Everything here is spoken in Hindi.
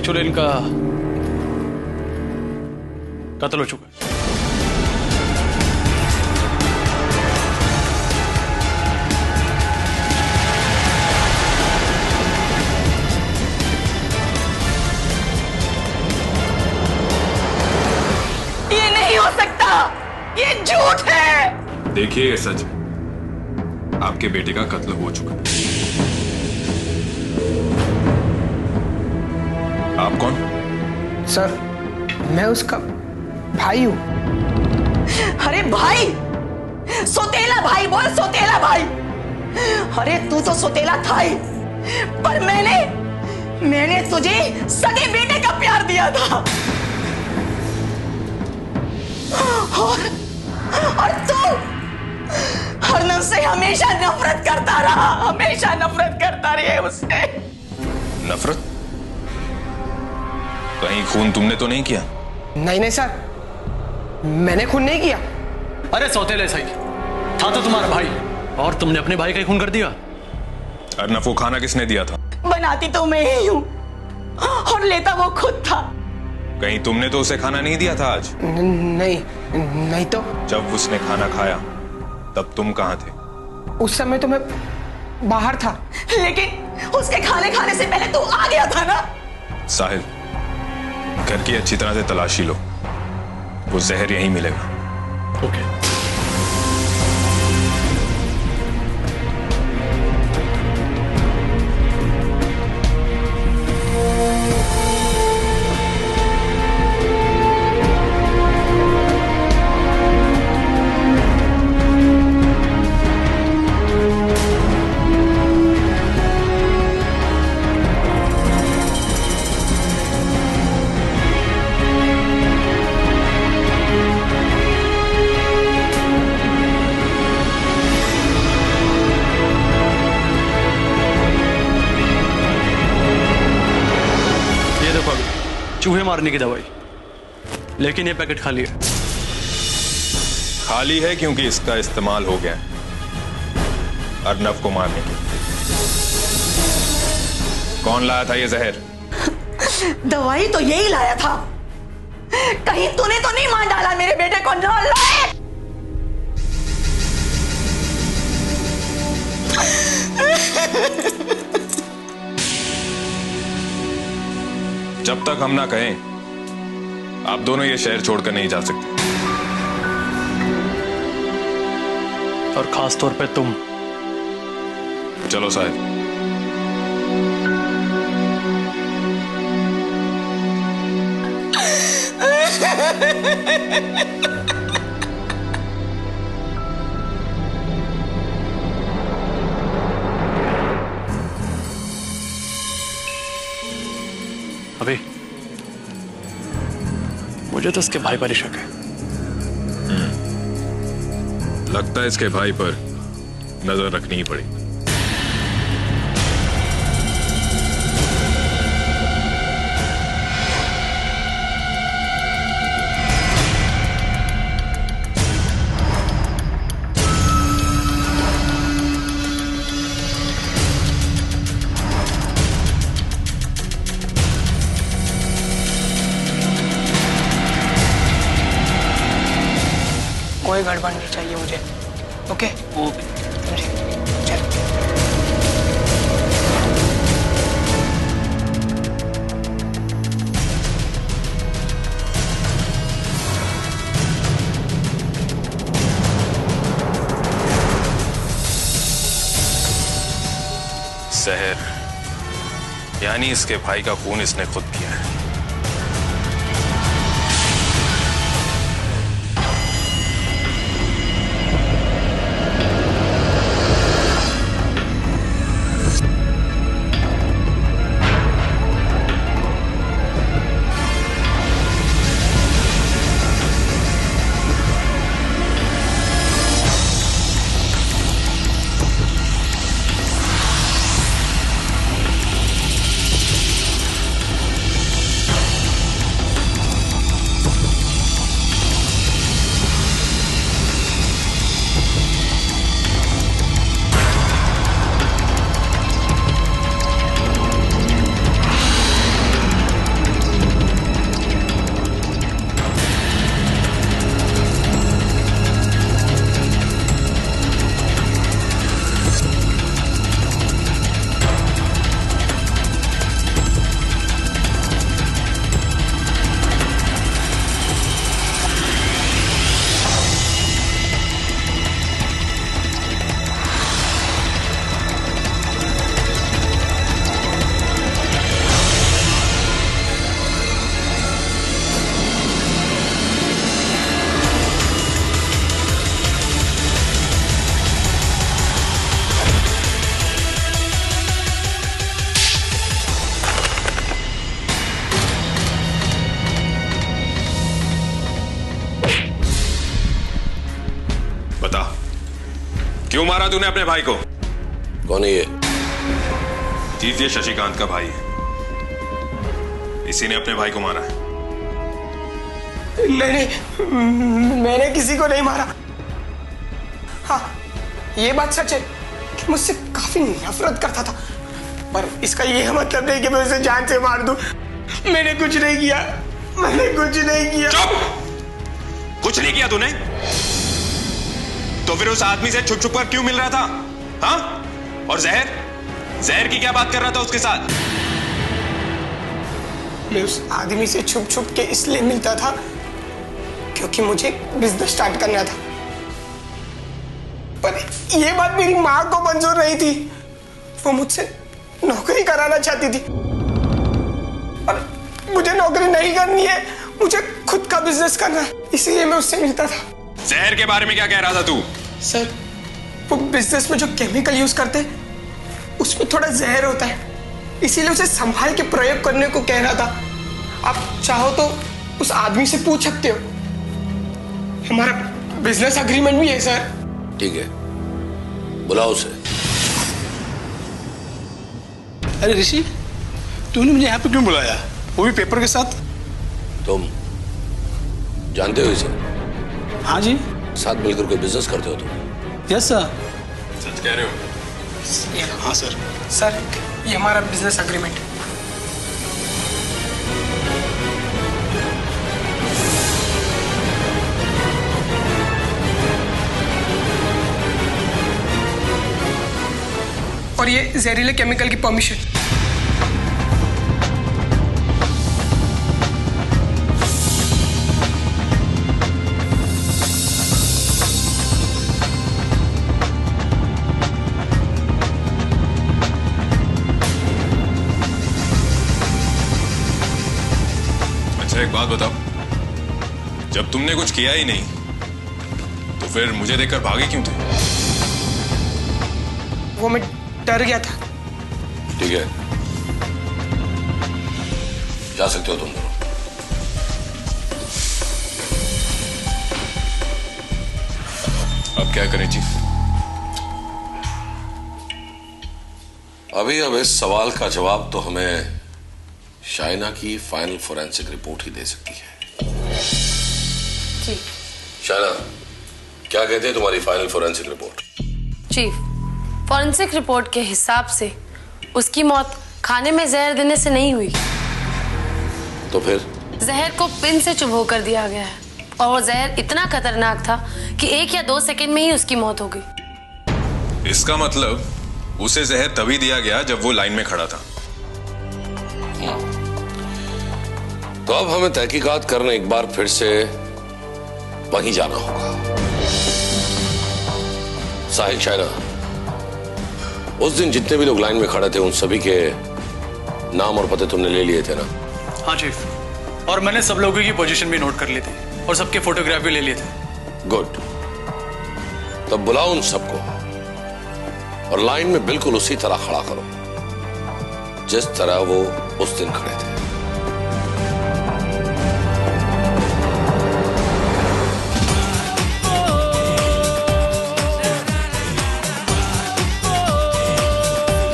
एक्चुअली इनका कत्ल हो चुका है। ये नहीं हो सकता, ये झूठ है। देखिए ये सच, आपके बेटे का कत्ल हो चुका है। आप कौन? सर, मैं उसका भाई हूं। अरे भाई, सोतेला भाई बोल, सोतेला भाई। अरे तू तो सोतेला था ही, पर मैंने तुझे सगे बेटे का प्यार दिया था। और तू हरनम से हमेशा नफरत करता रहा, हमेशा नफरत करता रहे उससे। नफरत? कहीं खून तुमने तो नहीं किया? नहीं सर, मैंने खून नहीं किया। अरे सौतेले सही था तो तुम्हारा भाई, और तुमने अपने भाई का ही खून कर दिया। अर्नब को खाना किसने दिया था? बनाती तो मैं ही हूं और लेता वो खुद था। कहीं तुमने तो उसे खाना नहीं दिया था आज? नहीं तो। जब उसने खाना खाया तब तुम कहां थे? उस समय तो मैं बाहर था। लेकिन उसके खाने से पहले तू आ गया था ना। साहिल, घर की अच्छी तरह से तलाशी लो, वो जहर यहीं मिलेगा। ओके। चूहे मारने की दवाई, लेकिन ये पैकेट खाली है। खाली है क्योंकि इसका इस्तेमाल हो गया अर्नब को मारने के लिए। कौन लाया था ये जहर? दवाई तो यही लाया था। कहीं तूने तो नहीं मार डाला मेरे बेटे को? नालायक! जब तक हम ना कहें, आप दोनों ये शहर छोड़कर नहीं जा सकते। और खास तौर पे तुम। चलो साहिब। अभी मुझे तो इसके भाई पर ही शक है। लगता है इसके भाई पर नजर रखनी ही पड़ेगी। कोई गड़बड़ नहीं चाहिए मुझे। ओके? चल। जहर, यानी इसके भाई का खून इसने खुद किया है। क्यों मारा तूने अपने भाई को? कौन है ये? जीत, ये शशिकांत का भाई है। इसी ने अपने भाई को मारा है। नहीं, मैंने किसी को नहीं मारा। हाँ, ये बात सच है कि मुझसे काफी नफरत करता था, पर इसका ये मतलब नहीं कि मैं उसे जान से मार दूं। मैंने कुछ नहीं किया, मैंने कुछ नहीं किया। चुप! कुछ नहीं किया तूने? तो फिर उस आदमी से छुप छुप कर क्यों मिल रहा था? हाँ? और जहर की क्या बात कर रहा था उसके साथ? मैं उस आदमी से छुप छुप के इसलिए मिलता था क्योंकि मुझे बिजनेस स्टार्ट करना था, पर यह बात मेरी मां को मंजूर नहीं थी। वो मुझसे नौकरी कराना चाहती थी, और मुझे नौकरी नहीं करनी है, मुझे खुद का बिजनेस करना है, इसलिए मैं उससे मिलता था। जहर के बारे में क्या कह रहा था तू? सर, वो बिजनेस में जो केमिकल यूज करते हैं उसमें थोड़ा जहर होता है, इसीलिए उसे संभाल के प्रयोग करने को कह रहा था। आप चाहो तो उस आदमी से पूछ सकते हो, हमारा बिजनेस एग्रीमेंट भी है सर। ठीक है, बुलाओ उसे। अरे ऋषि, तूने मुझे यहाँ पे क्यों बुलाया, वो भी पेपर के साथ? तुम जानते हो इसे? हाँ जी। साथ मिलकर कोई बिजनेस करते हो तुम? Yes sir. सच कह रहे हो? हाँ सर। सर, ये हमारा बिजनेस एग्रीमेंट है। और ये जहरीले केमिकल की परमिशन। अच्छा, एक बात बताओ, जब तुमने कुछ किया ही नहीं तो फिर मुझे देखकर भागे क्यों थे? वो मैं डर गया था। ठीक है, जा सकते हो तुम दोनों। अब क्या करें चीफ? अभी अब इस सवाल का जवाब तो हमें शाइना की फाइनल फोरेंसिक रिपोर्ट ही दे सकती है। जी शाइना, क्या कहते हैं तुम्हारी final forensic report? Chief, forensic report के हिसाब से उसकी मौत खाने में जहर देने से नहीं हुई। तो फिर? जहर को पिन से चुभो कर दिया गया है, और वो जहर इतना खतरनाक था कि 1 या 2 सेकंड में ही उसकी मौत हो गई। इसका मतलब उसे जहर तभी दिया गया जब वो लाइन में खड़ा था। तो अब हमें तहकीकात करने एक बार फिर से वहीं जाना होगा। साहिल, शाइना, उस दिन जितने भी लोग लाइन में खड़े थे उन सभी के नाम और पते तुमने ले लिए थे ना? हाँ चीफ, और मैंने सब लोगों की पोजीशन भी नोट कर ली थी और सबके फोटोग्राफ भी ले लिए थे। गुड। तब बुलाओ उन सबको और लाइन में बिल्कुल उसी तरह खड़ा करो जिस तरह वो उस दिन खड़े थे।